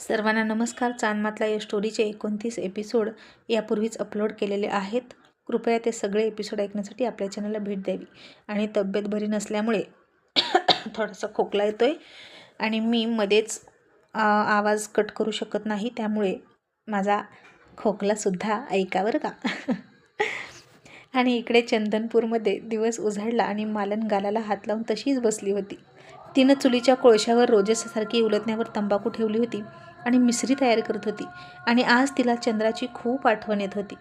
सर्वांना नमस्कार. चांदमातला या स्टोरीचे 29 एपिसोड यापूर्वीच अपलोड केलेले आहेत. कृपया ते सगळे एपिसोड ऐकण्यासाठी आपल्या चॅनलला भेट द्यावी. आणि तब्येत बरी नसल्यामुळे थोडासा खोकला येतो आहे आणि मी मध्येच आवाज कट करू शकत नाही, त्यामुळे माझा खोकलासुद्धा ऐका बरं का. आणि इकडे चंदनपूरमध्ये दिवस उजाडला आणि मालन गालाला हात लावून तशीच बसली होती. तिनं चुलीच्या कोळशावर रोजेसारखी उलटण्यावर तंबाखू ठेवली होती आणि मिसरी तयार करत होती. आणि आज तिला चंद्राची खूप आठवण येत होती.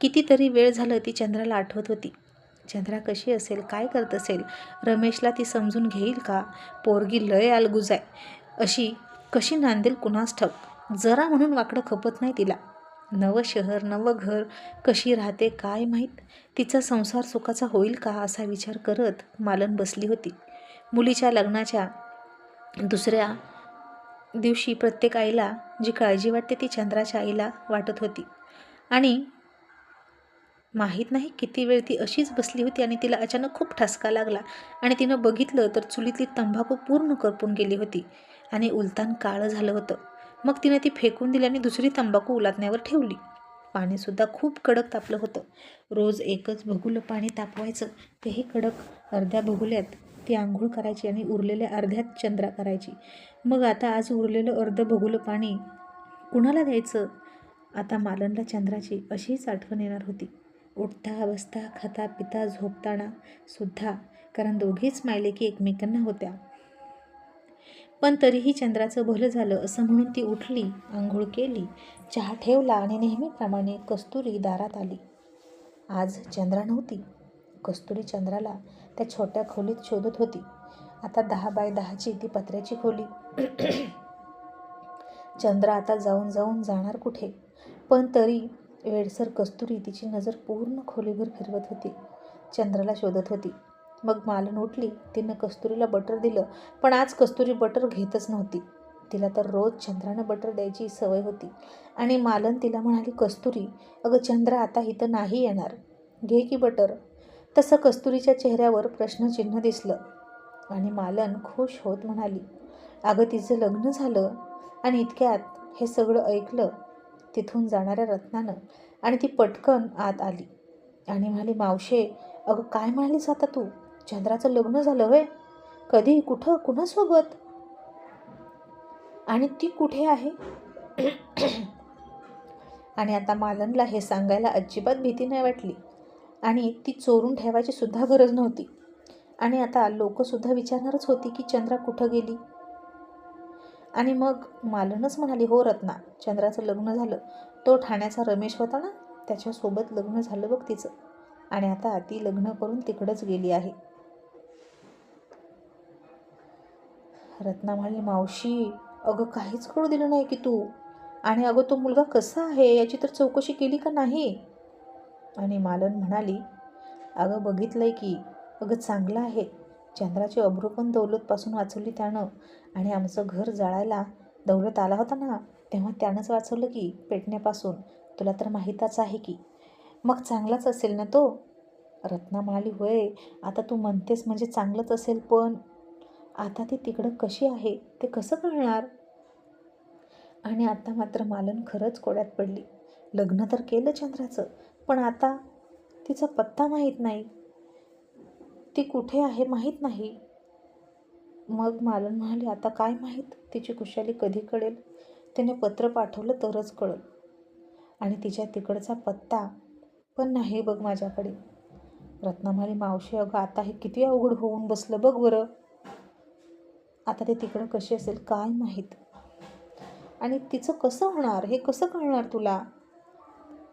कितीतरी वेळ झालं ती चंद्राला आठवत होती. चंद्रा कशी असेल, काय करत असेल, रमेशला ती समजून घेईल का, पोरगी लय अलगूज आहे, अशी कशी नांदेल कुणास ठाऊक. जरा म्हणून वाकडं खपत नाही तिला. नवं शहर, नवं घर, कशी राहते काय माहीत. तिचा संसार सुखाचा होईल का असा विचार करत मालन बसली होती. मुलीच्या लग्नाच्या दुसऱ्या दिवशी प्रत्येक आईला जी काळजी वाटते ती चंद्राच्या आईला वाटत होती. आणि माहीत नाही किती वेळ ती अशीच बसली होती आणि तिला अचानक खूप ठसका लागला आणि तिनं बघितलं तर चुलीतली तंबाखू पूर्ण करपून गेली होती आणि उलतान काळं झालं होतं. मग तिने ती फेकून दिली आणि दुसरी तंबाखू उलटण्यावर ठेवली. पाणीसुद्धा खूप कडक तापलं होतं. रोज एकच भगुलं पाणी तापवायचं, तेही कडक. अर्ध्या भगुल्यात ती आंघोळ करायची आणि उरलेल्या अर्ध्यात चंद्रा करायची. मग आता आज उरलेलं अर्धं भगुलं पाणी कुणाला द्यायचं. आता मालनला चंद्राची अशीच आठवण येणार होती. उठता बसता, खाता पिता, झोपताना सुद्धा, कारण दोघीच मायलेकी एकमेकांना होत्या. पण तरीही चंद्राचं भलं झालं असं म्हणून ती उठली, आंघोळ केली, चहा ठेवला आणि नेहमीप्रमाणे कस्तुरी दारात आली. आज चंद्रा नव्हती. कस्तुरी चंद्राला त्या छोट्या खोलीत शोधत होती. आता 10 बाय 10ची ती पत्र्याची खोली. चंद्रा आता जाऊन जाऊन जाणार कुठे. पण तरी वेडसर कस्तुरी तिची नजर पूर्ण खोलीभर फिरवत होती, चंद्राला शोधत होती. मग मालन उठली. तिनं कस्तुरीला बटर दिलं, पण आज कस्तुरी बटर घेतच नव्हती. तिला तर रोज चंद्रानं बटर द्यायची सवय होती. आणि मालन तिला म्हणाली, कस्तुरी अगं चंद्रा आता इथं नाही येणार, घे की बटर. तसं कस्तुरीच्या चेहऱ्यावर प्रश्नचिन्ह दिसलं आणि मालन खुश होत म्हणाली, अगं तिचं लग्न झालं. आणि इतक्यात हे सगळं ऐकलं तिथून जाणाऱ्या रत्नानं आणि ती पटकन आत आली आणि म्हणाली, मावशे अगं काय म्हणालीस आता तू, चंद्राचं लग्न झालं होय? कधी, कुठं, कुणासोबत, आणि ती कुठे आहे? आणि आता मालनला हे सांगायला अजिबात भीती नाही वाटली आणि ती चोरून ठेवायची सुद्धा गरज नव्हती. आणि आता लोकंसुद्धा विचारणारच होती की चंद्रा कुठं गेली. आणि मग मालनच म्हणाली, हो रत्ना, चंद्राचं लग्न झालं. तो ठाण्याचा रमेश होता ना, त्याच्यासोबत लग्न झालं बघ तिचं. आणि आता ती लग्न करून तिकडंच गेली आहे. रत्ना म्हणाली, मावशी अगं काहीच कळू दिलं नाही की तू. आणि अगं तो मुलगा कसा आहे याची तर चौकशी केली का नाही? आणि मालन म्हणाली, अगं बघितलंय की, अगं चांगलं आहे. चंद्राची अब्रू पण दौलतपासून वाचवली त्यानं. आणि आमचं घर जाळायला दौलत आला होता ना, तेव्हा त्यानंच वाचवलं की पेटण्यापासून, तुला तर माहीतच आहे की. मग चांगलाच असेल ना तो? रत्ना म्हणाली, होय आता तू म्हणतेस म्हणजे चांगलंच असेल, पण आता ती तिकडं कशी आहे ते कसं कळणार? आणि आता मात्र मालन खरंच कोड्यात पडली. लग्न तर केलं चंद्राचं, पण आता तिचा पत्ता माहीत नाही, ती कुठे आहे माहीत नाही. मग मालन म्हणाली, आता काय माहीत तिची कुशाली कधी कळेल. तिने पत्र पाठवलं तरच कळलं. आणि तिच्या तिकडचा पत्ता पण नाही बघ माझ्याकडे. रत्ना म्हणाली, मावशी अगं आता हे किती अवघड होऊन बसलं बघ बरं. आता ते तिकडं कशी असेल काय माहीत. आणि तिचं कसं होणार हे कसं कळणार तुला?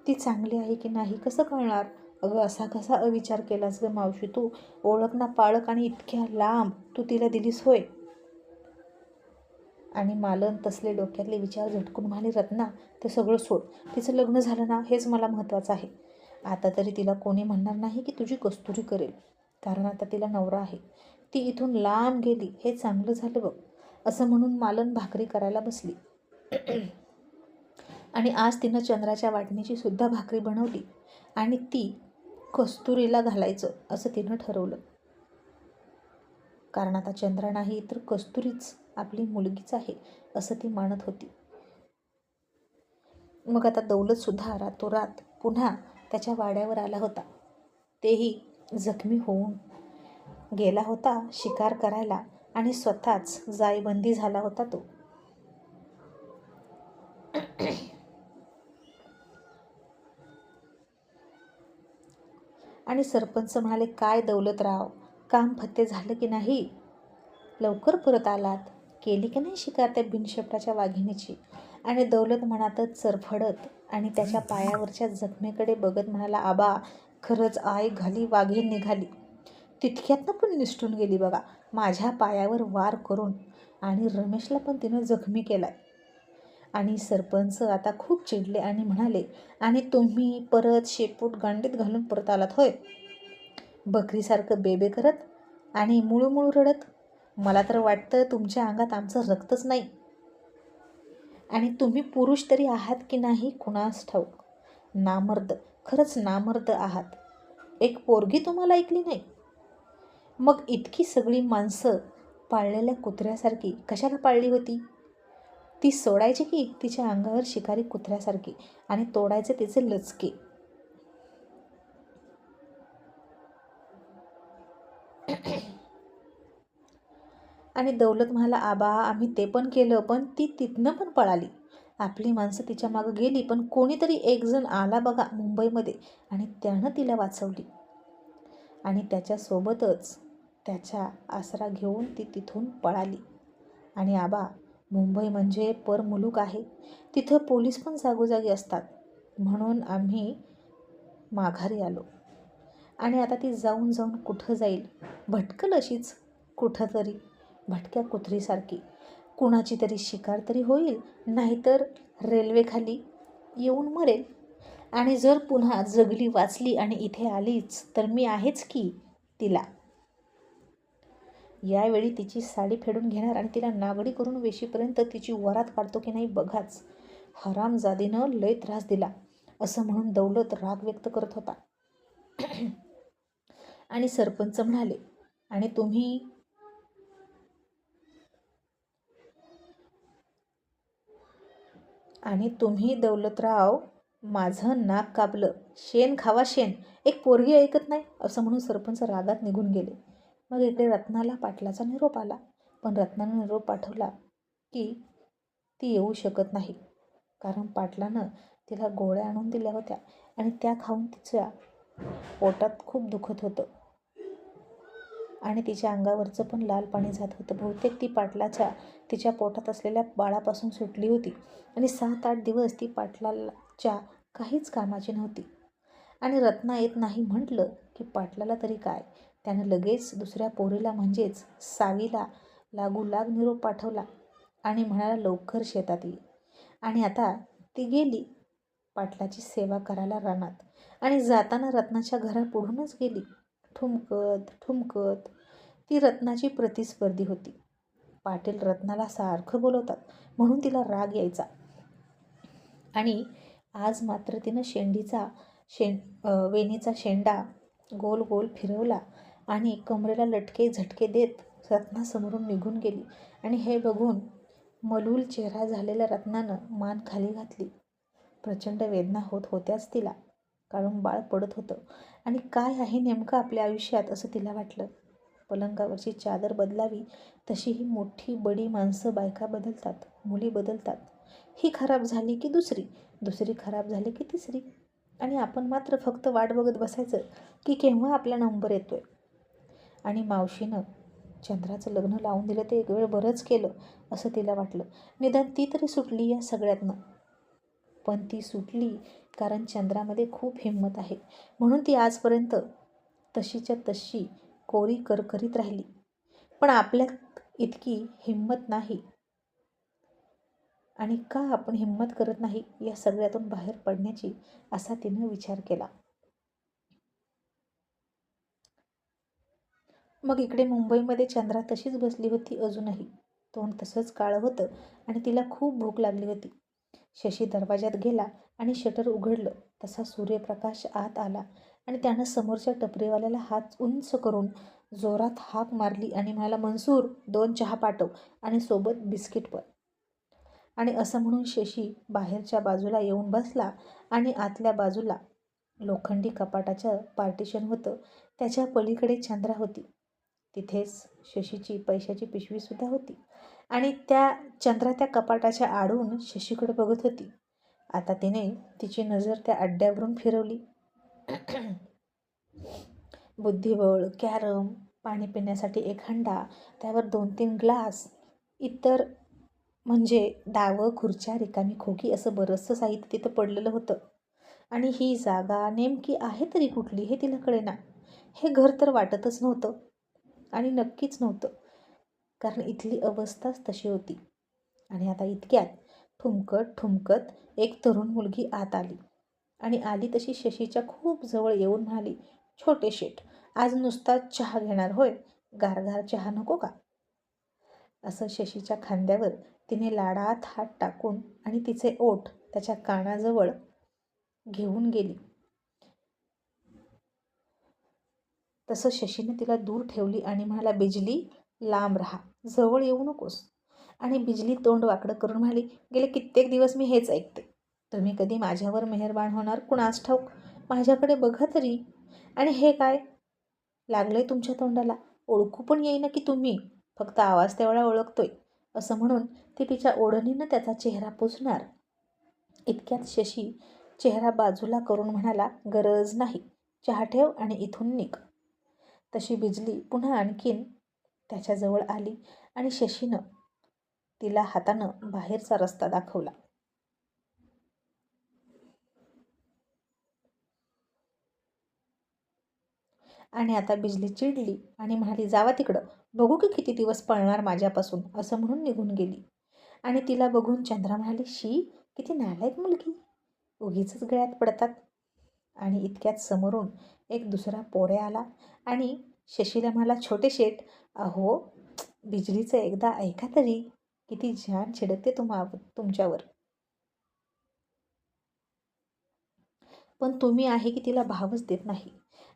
ती चांगली आहे की नाही कसं कळणार? अगं असा कसा अविचार केलास गं मावशी तू? ओळख ना पाळक आणि इतक्या लांब तू तिला दिलीस होय? आणि मालन तसले डोक्यातले विचार झटकून म्हणाली, रत्ना ते सगळं सोड, तिचं लग्न झालं ना हेच मला महत्त्वाचं आहे. आता तरी तिला कोणी म्हणणार नाही की तुझी कस्तुरी करेल, कारण आता तिला नवरा आहे. ती इथून लांब गेली हे चांगलं झालं बघ. असं म्हणून मालन भाकरी करायला बसली. आणि आज तिनं चंद्राच्या वाटणीची सुद्धा भाकरी बनवली आणि ती कस्तुरीला घालायचं असं तिनं ठरवलं. कारण आता चंद्रा नाही तर कस्तुरीच आपली मुलगीच आहे असं ती मानत होती. मग आता दौलतसुद्धा रातोरात पुन्हा त्याच्या वाड्यावर आला होता. तेही जखमी होऊन गेला होता शिकार करायला आणि स्वतःच जायबंदी झाला होता तो. आणि सरपंच म्हणाले, काय दौलतराव, काम फत्ते झालं की नाही? लवकर परत आलात, केली की नाही शिकार त्या बिनशेपटाच्या वाघिणीची? आणि दौलत मनातच चरफडत आणि त्याच्या पायावरच्या जखमेकडे बघत म्हणाला, आबा, खरंच आय घाली वाघीण निघाली. तितक्यातनं पण निसटून गेली बघा, माझ्या पायावर वार करून. आणि रमेशला पण तिनं जखमी केलाय. आणि सरपंच आता खूप चिडले आणि म्हणाले, आणि तुम्ही परत शेपूट गांडीत घालून परत आलात होय, बकरीसारखं बेबे करत आणि मुळूमुळू रडत. मला तर वाटतं तुमच्या अंगात आमचं रक्तच नाही. आणि तुम्ही पुरुष तरी आहात की नाही कुणास ठाऊक. नामर्द, खरंच नामर्द आहात. एक पोरगी तुम्हाला ऐकली नाही. मग इतकी सगळी माणसं पाळलेल्या कुत्र्यासारखी कशाला पाळली होती? ती सोडायची की तिच्या अंगावर शिकारी कुत्र्यासारखी आणि तोडायचे तिचे लचके. आणि दौलत म्हणाला, आबा, आम्ही ते पण केलं, पण ती तिथनं पण पळाली. आपली माणसं तिच्या मागं गेली, पण कोणीतरी एक जण आला बघा मुंबईमध्ये आणि त्यानं तिला वाचवली. आणि त्याच्यासोबतच त्याचा आसरा घेऊन ती तिथून पळाली. आणि आबा, मुंबई म्हणजे परमुलूक आहे, तिथं पोलीस पण जागोजागी असतात, म्हणून आम्ही माघारी आलो. आणि आता ती जाऊन जाऊन कुठं जाईल? भटकल अशीच कुठं तरी, भटक्या कुत्रीसारखी. कुणाची तरी शिकार तरी होईल, नाहीतर रेल्वेखाली येऊन मरेल. आणि जर पुन्हा जगली वाचली आणि इथे आलीच तर मी आहेच की तिला. यावेळी तिची साडी फेडून घेणार आणि तिला नागडी करून वेशीपर्यंत तिची वरात काढतो की नाही बघाच. हरामजादीनं लय त्रास दिला, असं म्हणून दौलत राग व्यक्त करत होता. आणि सरपंच म्हणाले, आणि तुम्ही दौलतराव माझं नाक कापलं, शेण खावा शेण, एक पोरगी ऐकत नाही, असं म्हणून सरपंच रागात निघून गेले. मग इकडे रत्नाला पाटलाचा निरोप आला, पण रत्नानं निरोप पाठवला की ती येऊ शकत नाही, कारण पाटलानं तिला गोळ्या आणून दिल्या होत्या आणि त्या खाऊन तिच्या पोटात खूप दुखत होतं आणि तिच्या अंगावरचं पण लाल पाणी जात होतं. बहुतेक ती पाटलाच्या तिच्या पोटात असलेल्या बाळापासून सुटली होती आणि 7-8 दिवस ती पाटलाच्या काहीच कामाची नव्हती. आणि रत्ना येत नाही म्हटलं की पाटलाला तरी काय, त्यानं लगेच दुसऱ्या पोरीला म्हणजेच सावीला लागोलाग निरोप पाठवला आणि म्हणाला, लवकर शेतात ये. आणि आता ती गेली पाटलाची सेवा करायला रानात. आणि जाताना रत्नाच्या घरापुढूनच गेली, ठुमकत ठुमकत. ती रत्नाची प्रतिस्पर्धी होती. पाटील रत्नाला सारखं बोलवतात म्हणून तिला राग यायचा. आणि आज मात्र तिनं वेणीचा शेंडा गोल गोल फिरवला आणि कमरेला लटके झटके देत रत्नासमोरून निघून गेली. आणि हे बघून मलूल चेहरा झालेल्या रत्नानं मान खाली घातली. प्रचंड वेदना होत होत्याच तिला, कारण बाळ पडत होतं. आणि काय आहे नेमकं आपल्या आयुष्यात असं तिला वाटलं. पलंगावरची चादर बदलावी तशी ही मोठी बडी माणसं, बायका बदलतात, मुली बदलतात. ही खराब झाली की दुसरी खराब झाली की तिसरी. आणि आपण मात्र फक्त वाट बघत बसायचं की केव्हा आपला नंबर येतोय. आणि मावशीनं चंद्राचं लग्न लावून दिलं ते एक वेळ बरंच केलं असं तिला वाटलं. निदान ती तरी सुटली या सगळ्यातनं. पण ती सुटली कारण चंद्रामध्ये खूप हिंमत आहे, म्हणून ती आजपर्यंत तशीच्या तशी कोरी करकरीत राहिली. पण आपल्यात इतकी हिंमत नाही. आणि का आपण हिंमत करत नाही या सगळ्यातून बाहेर पडण्याची, असा तिनं विचार केला. मग इकडे मुंबईमध्ये चंद्रा तशीच बसली होती अजूनही. तोंड तसंच काळं होतं आणि तिला खूप भूक लागली होती. शशी दरवाजात गेला आणि शटर उघडलं तसा सूर्यप्रकाश आत आला आणि त्यानं समोरच्या टपरीवाल्याला हात उंच करून जोरात हाक मारली आणि म्हणाला, मनसूर, 2 चहा पाठव आणि सोबत बिस्किट पण. आणि असं म्हणून शशी बाहेरच्या बाजूला येऊन बसला आणि आतल्या बाजूला लोखंडी कपाटाचं पार्टिशन होतं. त्याच्या पलीकडे चंद्रा होती. तिथेच शशीची पैशाची पिशवीसुद्धा होती आणि चंद्रा त्या कपाटाच्या आडून शशीकडे बघत होती. आता तिने तिची नजर त्या अड्ड्यावरून फिरवली. बुद्धिबळ, कॅरम, पाणी पिण्यासाठी एक हंडा, त्यावर 2-3 ग्लास, इतर म्हणजे डावं, खुर्च्या, रिकामी खोकी असं बरंचसं साहित्य तिथं पडलेलं होतं. आणि ही जागा नेमकी आहे तरी कुठली हे तिला कळेना. हे घर तर वाटतच नव्हतं आणि नक्कीच नव्हतं, कारण इथली अवस्थाच तशी होती. आणि आता इतक्यात ठुमकत ठुमकत एक तरुण मुलगी आत आली आणि आली तशी शशीच्या खूप जवळ येऊन म्हणाली, "छोटे शेठ, आज नुसता चहा घेणार होय? गारगार चहा नको का?" असं शशीच्या खांद्यावर तिने लाडात हात टाकून आणि तिचे ओठ त्याच्या कानाजवळ घेऊन गेली. तसं शशीने तिला दूर ठेवली आणि म्हणाला, "बिजली, लांब राहा, जवळ येऊ नकोस." आणि बिजली तोंड वाकडं करून म्हणाली, "गेले कित्येक दिवस मी हेच ऐकते. तुम्ही कधी माझ्यावर मेहरबान होणार कुणास ठाऊक. माझ्याकडे बघा तरी. आणि हे काय लागलंय तुमच्या तोंडाला? ओळखू पण येईना की तुम्ही, फक्त आवाज तेवढा ओळखतोय." असं म्हणून ती तिच्या ओढणीनं त्याचा चेहरा पुसणार. इतक्यात शशी चेहरा बाजूला करून म्हणाला, "गरज नाही. चहा ठेव आणि इथून निघ." तशी बिजली पुन्हा आणखीन त्याच्याजवळ आली आणि शशीनं तिला हातानं बाहेरचा रस्ता दाखवला. आणि आता बिजली चिडली आणि म्हणाली, "जावा तिकडं, बघू की किती दिवस पळणार माझ्यापासून." असं म्हणून निघून गेली. आणि तिला बघून चंद्रा म्हणाली, "शी, किती नालायक मुलगी, उगीचच गळ्यात पडतात." आणि इतक्यात समोरून एक दुसरा पोऱ्या आला आणि शशीला म्हणाला, "छोटे शेठ, अहो बिजलीचं एकदा ऐका तरी, किती जान छिडकते तुमच्यावर. पण तुम्ही आहे की तिला भावच देत नाही."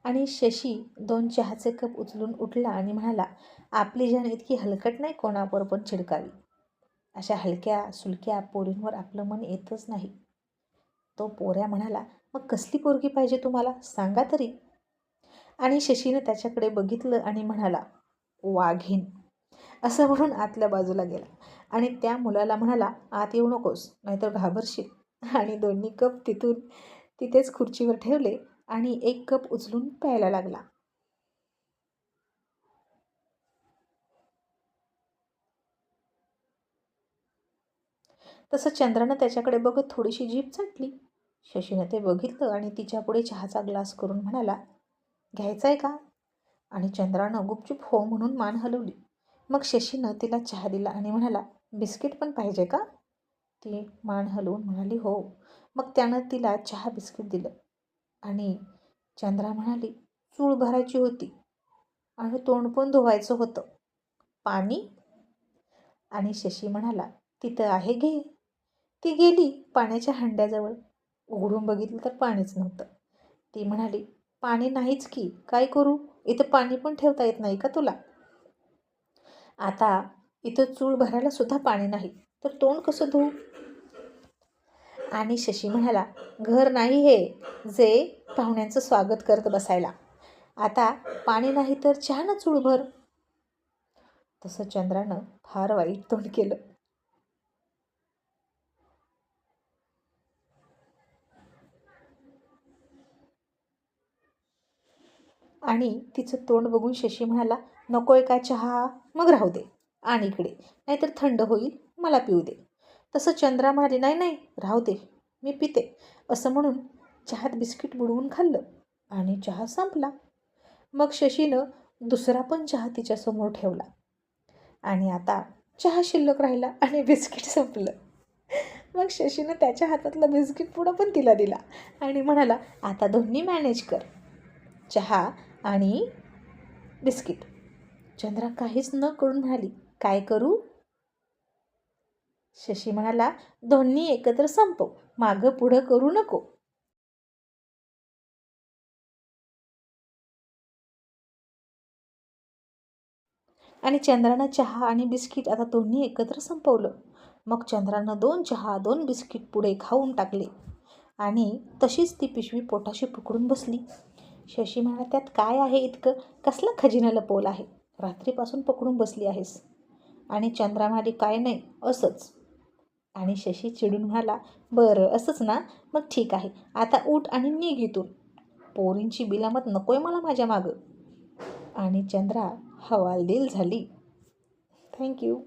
आणि शशी 2 चहाचे कप उचलून उठला आणि म्हणाला, "आपली जान इतकी हलकट नाही कोणावर पण छिडकावी. अशा हलक्या सुलक्या पोरींवर आपलं मन येतच नाही." तो पोऱ्या म्हणाला, "मग कसली पोरगी पाहिजे तुम्हाला, सांगा तरी." आणि शशीने त्याच्याकडे बघितलं आणि म्हणाला, "वाघीण." असं म्हणून आतल्या बाजूला गेला आणि त्या मुलाला म्हणाला, "आत येऊ नकोस, नाहीतर घाबरशील." आणि दोन्ही कप तिथेच खुर्चीवर ठेवले आणि एक कप उचलून प्यायला लागला. तसं चंद्रानं त्याच्याकडे बघत थोडीशी जीभ चाटली. शशीनं ते बघितलं आणि तिच्यापुढे चहाचा ग्लास करून म्हणाला, "घ्यायचा आहे का?" आणि चंद्रानं गुपचूप हो म्हणून मान हलवली. मग शशीनं तिला चहा दिला आणि म्हणाला, "बिस्किट पण पाहिजे का?" ती मान हलवून म्हणाली, "हो." मग त्यानं तिला चहा बिस्किट दिलं आणि चंद्रा म्हणाली, "चूळ भरायची होती आणि तोंड पण धुवायचं होतं. पाणी?" आणि शशी म्हणाला, "तिथं आहे, घे." ती गेली पाण्याच्या हंड्याजवळ. उघडून बघितलं तर पाणीच नव्हतं. ती म्हणाली, "पाणी नाहीच की, काय करू? इथं पाणी पण ठेवता येत नाही का तुला? आता इथं चूळ भरायला सुद्धा पाणी नाही, तर तोंड कसं धुवू?" आणि शशी म्हणाला, "घर नाही हे, जे पाहुण्यांचं स्वागत करत बसायला. आता पाणी नाही तर चहानं चूळ भर." तसं चंद्रानं फार वाईट तोंड केलं. आणि तिचं तोंड बघून शशी म्हणाला, "नकोय का चहा? मग राहू दे, आण इकडे, नाहीतर थंड होईल, मला पिऊ दे." तसं चंद्रा म्हणाली, "नाही नाही, राहू दे, मी पिते." असं म्हणून चहात बिस्किट बुडवून खाल्लं आणि चहा संपला. मग शशीनं दुसरा पण चहा तिच्यासमोर ठेवला आणि आता चहा शिल्लक राहिला आणि बिस्किट संपलं. मग शशीनं त्याच्या हातातला बिस्किट पुडा पण तिला दिला आणि म्हणाला, "आता दोन्ही मॅनेज कर, चहा आणि बिस्किट." चंद्रा काहीच न करून म्हणाली, "काय करू?" शशी म्हणाला, "दोन्ही एकत्र संपव, मागं पुढं करू नको." आणि चंद्रानं चहा आणि बिस्किट आता दोन्ही एकत्र संपवलं. मग चंद्रानं 2 चहा 2 बिस्किट पुढे खाऊन टाकले आणि तशीच ती पिशवी पोटाशी पकडून बसली. शशी म्हणाला, त्यात काय आहे इतकं? कसला खजिना लपवला आहे? रात्रीपासून पकडून बसली आहेस. आणि चंद्रा म्हणाली, काय नाही, असंच. आणि शशी चिडून म्हणाला, बरं असंच ना, मग ठीक आहे. आता उठ आणि निघ इथून. पोरींची बिलामत नकोय मला माझ्या मागं. आणि चंद्रा हवालदिल झाली. थँक्यू.